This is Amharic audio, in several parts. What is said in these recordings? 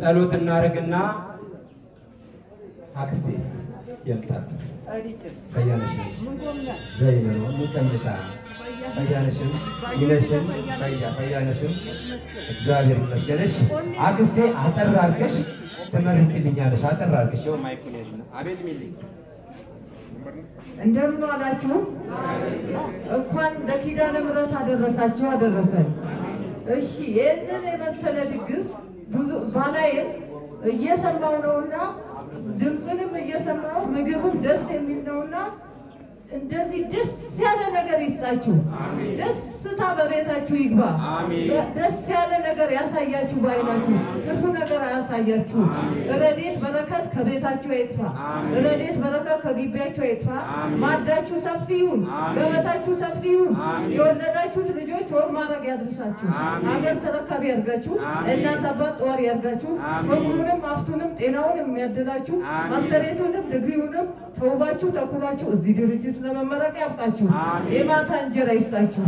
ጸሎት እናርግና አክስቴ የምጣት ፈያነሽ ዘይነው ሙተምሻ ፈያነሽም ይነሽም ፈያነሽም እግዚአብሔር ይመስገንሽ አክስቴ አጠራርገሽ ተመርቂልኛለሽ አጠራርገሽ ነው ማይኩን ያዥና አቤት ሚልኝ እንደምን ዋላችሁ እንኳን ለኪዳነ ምሕረት አደረሳችሁ አደረሰን እሺ የእነን የመሰለ ድግስ ብዙ ባላይ እየሰማው ነውና ድምጽንም እየሰማው ምግቡም ደስ የሚል ነውና እንደዚህ ደስ ያለ ነገር ይስጣችሁ ደስታ በቤታችሁ ይግባ ደስ ያለ ነገር ያሳያችሁ ባይናችሁ ክፉ ነገር ያሳያችሁ ረድኤት በረከት ከቤታችሁ ይጥፋ ረድኤት በረከት ከግቢያችሁ ይጥፋ ማዳችሁ ሰፊውን ገበታችሁ ሰፊውን የወለዳችሁት ልጆች ወር ማረግ ያድርሳችሁ አገር ተረካቢ ያርጋችሁ እናት አባት ጦር ያርጋችሁ ሁሉንም አፍቱንም ጤናውንም የሚያድላችሁ ማስተሬቱንም ድግሪውንም ተውባችሁ ተኩላችሁ እዚህ ድርጅት ለመመረቅ ያብቃችሁ የማታ እንጀራ ይስጣችሁ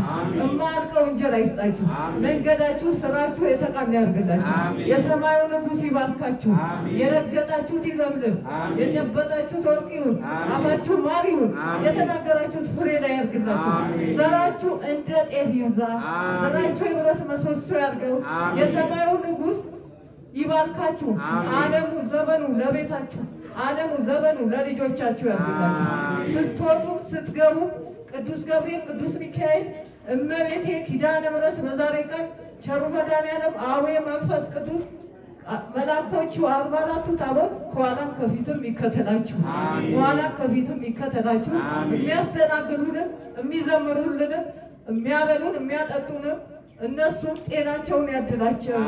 እማልቀው እንጀራ ይስጣችሁ መንገዳችሁ ስራችሁ የተቃና ያርግላችሁ የሰማዩ ንጉስ ይባርካችሁ የረገጣችሁት ይለምልም የጨበጣችሁት ወርቅ ይሁን አፋችሁ ማር ይሁን የተናገራችሁት ፍሬ ላይ ያርግላችሁ ዘራችሁ እንደ ጤፍ ይብዛ ዘራችሁ የብረት ምሰሶ ያርገው የሰማዩ ንጉስ ይባርካችሁ ዓለሙ ዘመኑ ለቤታችሁ ዓለሙ ዘመኑ ለልጆቻችሁ ያርግላችሁ ስትወጡ ስትገቡ ቅዱስ ገብርኤል ቅዱስ ሚካኤል እመቤቴ ኪዳነ ምሕረት በዛሬ ቀን ቸሩ መድኃኔዓለም አዌ መንፈስ ቅዱስ መላእክቶቹ 44ቱ ታቦት ከኋላም ከፊትም ይከተላችሁ ከኋላም ከፊትም ይከተላችሁ የሚያስተናግዱንም የሚዘምሩልንም የሚያበሉን የሚያጠጡንም እነሱም ጤናቸውን ያድላቸው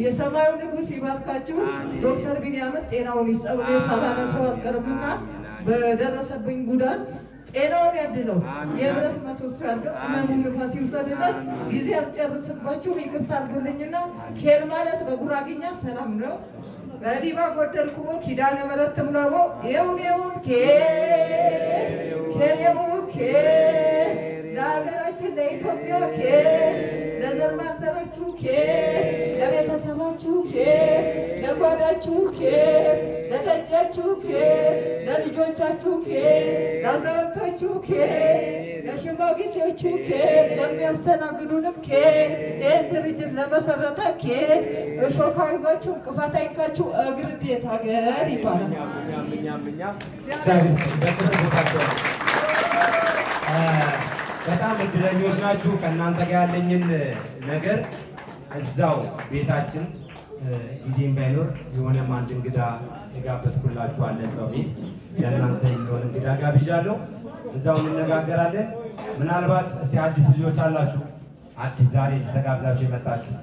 የሰማዩ ንጉስ ይባርካችሁ ዶክተር ቢንያም ጤናውን ይስጠው ሳላነሳው አልቀርምና በደረሰብኝ ጉዳት ጤናውን ያድለው የብረት ምሰሶ ያድርገው እመሙን ንፋስ ይውሰድለት ጊዜ አልጨርስባችሁ ይቅርታ አድርጉልኝና ኬር ማለት በጉራጌኛ ሰላም ነው በዲባ ጎደልኩ ኪዳነ ምሕረት ተምናቦ የውኔው ኬሬው ለሀገራችን ለኢትዮጵያ ለዘር ማንዘራችሁ ለቤተሰባችሁ ለጓዳችሁ ለደጃችሁ ለልጆቻችሁ ለአዛውንቶቻችሁ ለሽማግሌዎቹ ለሚያስተናግዱንም ይህን ድርጅት ለመሰረተ እሾካዊዎቹ እንቅፋት አይንካችሁ እግር ቤት ሀገር ይባላል በጣም እድለኞች ናችሁ ከእናንተ ጋር ያለኝን ነገር እዛው ቤታችን ጊዜም ባይኖር የሆነም አንድ እንግዳ ተጋበዝኩላችሁ አለ እዛው ቤት ለእናንተ የሚሆን እንግዳ ጋብዣለሁ እዛው እንነጋገራለን ምናልባት እስቲ አዲስ ልጆች አላችሁ አዲስ ዛሬ ተጋብዛችሁ የመጣችሁ